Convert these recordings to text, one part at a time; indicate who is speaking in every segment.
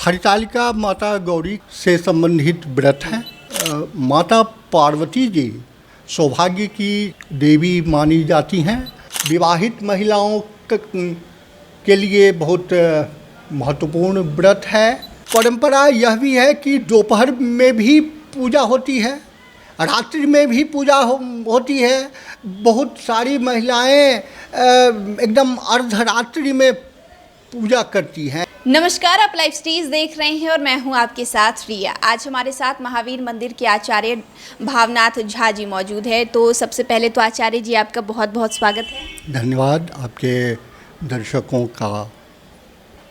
Speaker 1: हरितालिका माता गौरी से संबंधित व्रत है। माता पार्वती जी सौभाग्य की देवी मानी जाती हैं। विवाहित महिलाओं के लिए बहुत महत्वपूर्ण व्रत है। परंपरा यह भी है कि दोपहर में भी पूजा होती है, रात्रि में भी पूजा होती है। बहुत सारी महिलाएं एकदम अर्धरात्रि में पूजा करती हैं।
Speaker 2: नमस्कार, आप लाइव स्टेज देख रहे हैं और मैं हूं आपके साथ रिया। आज हमारे साथ महावीर मंदिर के आचार्य भावनाथ झा जी मौजूद है। तो सबसे पहले तो आचार्य जी आपका बहुत बहुत स्वागत है।
Speaker 1: धन्यवाद, आपके दर्शकों का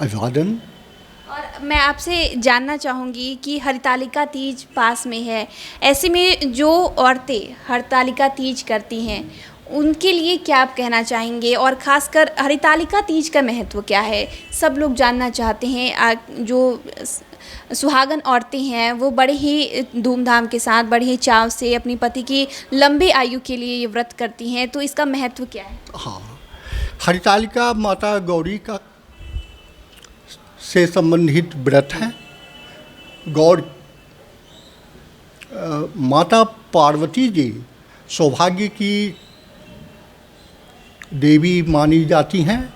Speaker 1: अभिवादन।
Speaker 2: और मैं आपसे जानना चाहूँगी कि हरितालिका तीज पास में है, ऐसे में जो औरतें हरितालिका तीज करती हैं उनके लिए क्या आप कहना चाहेंगे, और ख़ासकर हरितालिका तीज का महत्व क्या है? सब लोग जानना चाहते हैं। जो सुहागन औरतें हैं वो बड़े ही धूमधाम के साथ, बड़े ही चाव से अपनी पति की लंबी आयु के लिए ये व्रत करती हैं, तो इसका महत्व क्या है?
Speaker 1: हाँ, हरितालिका माता गौरी का से संबंधित व्रत है। माता पार्वती जी सौभाग्य की देवी मानी जाती हैं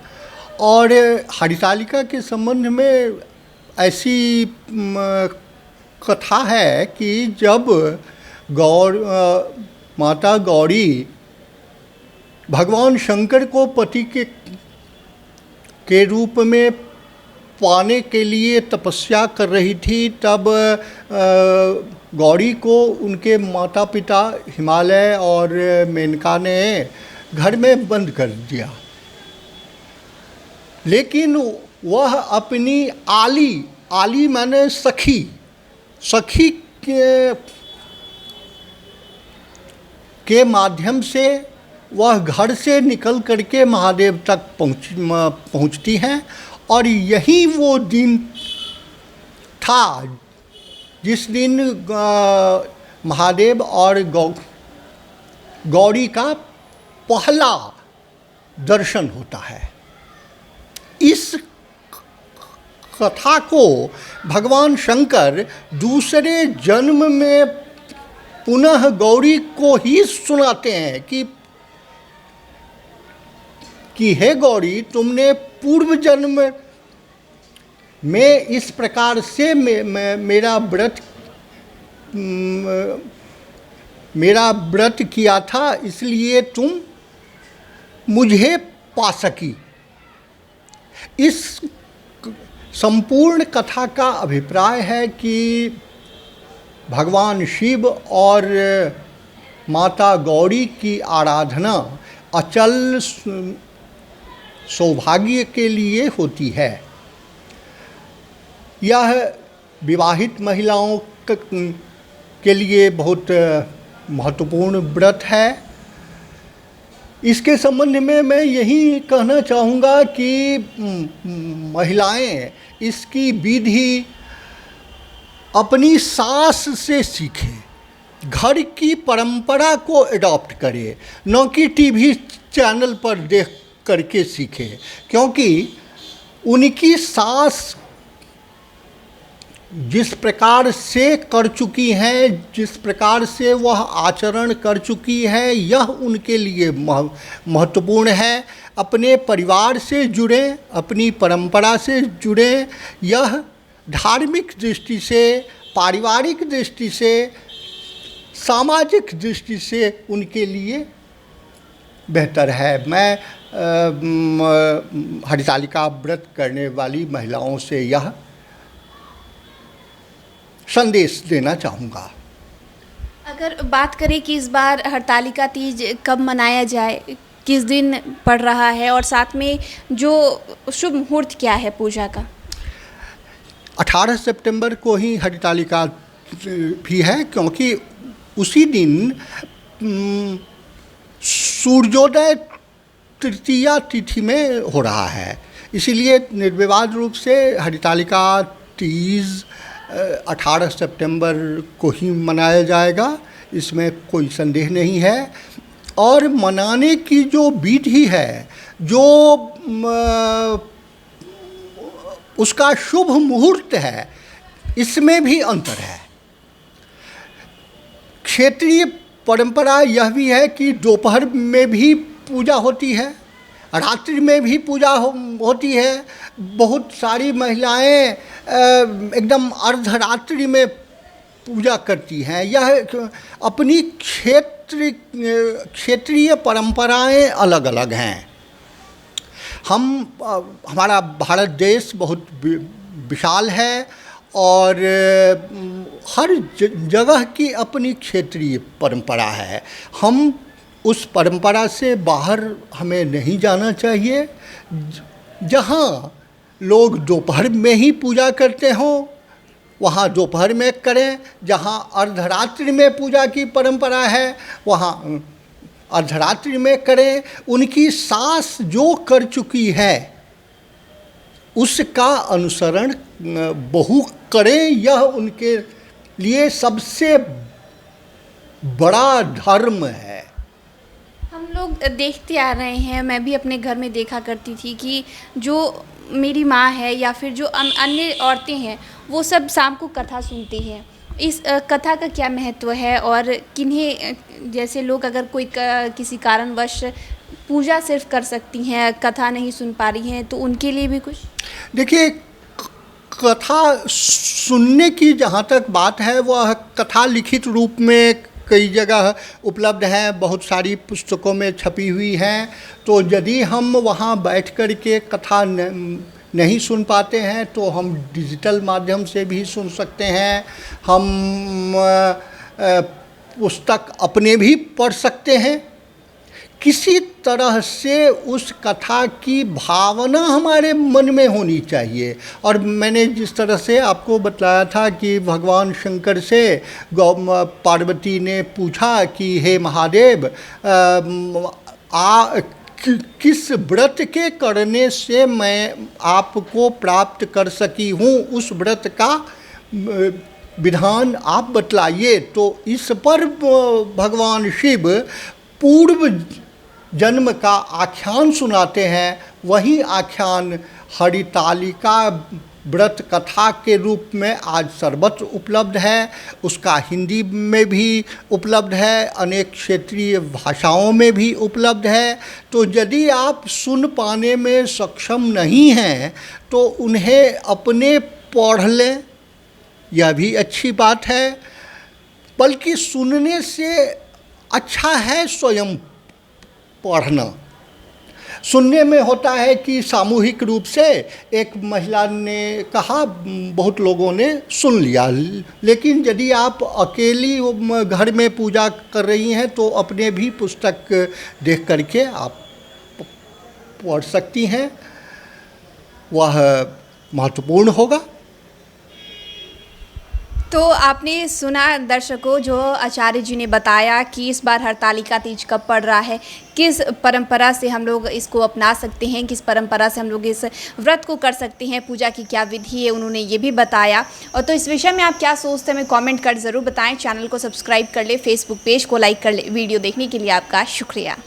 Speaker 1: और हरितालिका के संबंध में ऐसी कथा है कि जब माता गौरी भगवान शंकर को पति के रूप में पाने के लिए तपस्या कर रही थी, तब गौरी को उनके माता पिता हिमालय और मेनका ने घर में बंद कर दिया। लेकिन वह अपनी आली माने सखी के माध्यम से वह घर से निकल करके महादेव तक पहुंचती हैं। और यही वो दिन था जिस दिन महादेव और गौरी का पहला दर्शन होता है। इस कथा को भगवान शंकर दूसरे जन्म में पुनः गौरी को ही सुनाते हैं कि हे गौरी, तुमने पूर्व जन्म में इस प्रकार से मेरा व्रत किया था, इसलिए तुम मुझे पा सकी। इस संपूर्ण कथा का अभिप्राय है कि भगवान शिव और माता गौरी की आराधना अचल सौभाग्य के लिए होती है। यह विवाहित महिलाओं के लिए बहुत महत्वपूर्ण व्रत है। इसके संबंध में मैं यही कहना चाहूँगा कि महिलाएं इसकी विधि अपनी सास से सीखें, घर की परंपरा को अडॉप्ट करें, न कि टीवी चैनल पर देख करके सीखें। क्योंकि उनकी सास जिस प्रकार से कर चुकी हैं, जिस प्रकार से वह आचरण कर चुकी है, यह उनके लिए महत्वपूर्ण है। अपने परिवार से जुड़ें, अपनी परंपरा से जुड़ें। यह धार्मिक दृष्टि से, पारिवारिक दृष्टि से, सामाजिक दृष्टि से उनके लिए बेहतर है। मैं हरितालिका व्रत करने वाली महिलाओं से यह संदेश देना चाहूँगा।
Speaker 2: अगर बात करें कि इस बार हरितालिका तीज कब मनाया जाए, किस दिन पड़ रहा है, और साथ में जो शुभ मुहूर्त क्या है पूजा का?
Speaker 1: 18 सितंबर को ही हरितालिका भी है, क्योंकि उसी दिन सूर्योदय तृतीया तिथि में हो रहा है। इसीलिए निर्विवाद रूप से हरितालिका तीज 18 सितंबर को ही मनाया जाएगा, इसमें कोई संदेह नहीं है। और मनाने की जो विधि है, जो उसका शुभ मुहूर्त है, इसमें भी अंतर है। क्षेत्रीय परंपरा यह भी है कि दोपहर में भी पूजा होती है, रात्रि में भी पूजा होती है। बहुत सारी महिलाएं एकदम अर्धरात्रि में पूजा करती हैं। यह अपनी क्षेत्रीय परंपराएं अलग अलग हैं। हमारा भारत देश बहुत विशाल है और हर जगह की अपनी क्षेत्रीय परंपरा है। हम उस परंपरा से बाहर हमें नहीं जाना चाहिए। जहाँ लोग दोपहर में ही पूजा करते हों वहाँ दोपहर में करें, जहाँ अर्धरात्रि में पूजा की परंपरा है वहाँ अर्धरात्रि में करें। उनकी सास जो कर चुकी है उसका अनुसरण बहू करें, यह उनके लिए सबसे बड़ा धर्म है।
Speaker 2: हम लोग देखते आ रहे हैं, मैं भी अपने घर में देखा करती थी कि जो मेरी माँ है या फिर जो अन्य औरतें हैं वो सब शाम को कथा सुनती हैं। इस कथा का क्या महत्व है और किन्हें, जैसे लोग अगर कोई किसी कारणवश पूजा सिर्फ कर सकती हैं, कथा नहीं सुन पा रही हैं, तो उनके लिए भी कुछ?
Speaker 1: देखिए, कथा सुनने की जहाँ तक बात है, वह कथा लिखित रूप में कई जगह उपलब्ध है, बहुत सारी पुस्तकों में छपी हुई हैं। तो यदि हम वहाँ बैठ कर के कथा नहीं सुन पाते हैं तो हम डिजिटल माध्यम से भी सुन सकते हैं। हम पुस्तक अपने भी पढ़ सकते हैं। किसी तरह से उस कथा की भावना हमारे मन में होनी चाहिए। और मैंने जिस तरह से आपको बताया था कि भगवान शंकर से पार्वती ने पूछा कि हे महादेव, किस व्रत के करने से मैं आपको प्राप्त कर सकी हूँ, उस व्रत का विधान आप बतलाइए। तो इस पर भगवान शिव पूर्व जन्म का आख्यान सुनाते हैं। वही आख्यान हरितालिका व्रत कथा के रूप में आज सर्वत्र उपलब्ध है। उसका हिंदी में भी उपलब्ध है, अनेक क्षेत्रीय भाषाओं में भी उपलब्ध है। तो यदि आप सुन पाने में सक्षम नहीं हैं तो उन्हें अपने पढ़ लें, यह भी अच्छी बात है। बल्कि सुनने से अच्छा है स्वयं पढ़ना। सुनने में होता है कि सामूहिक रूप से एक महिला ने कहा, बहुत लोगों ने सुन लिया। लेकिन यदि आप अकेली घर में पूजा कर रही हैं तो अपने भी पुस्तक देख करके आप पढ़ सकती हैं, वह महत्वपूर्ण होगा।
Speaker 2: तो आपने सुना दर्शकों, जो आचार्य जी ने बताया कि इस बार हरतालिका तीज कब पड़ रहा है, किस परंपरा से हम लोग इसको अपना सकते हैं, किस परंपरा से हम लोग इस व्रत को कर सकते हैं, पूजा की क्या विधि है, उन्होंने ये भी बताया। और तो इस विषय में आप क्या सोचते हैं हमें कमेंट कर ज़रूर बताएं। चैनल को सब्सक्राइब कर ले, फेसबुक पेज को लाइक कर ले। वीडियो देखने के लिए आपका शुक्रिया।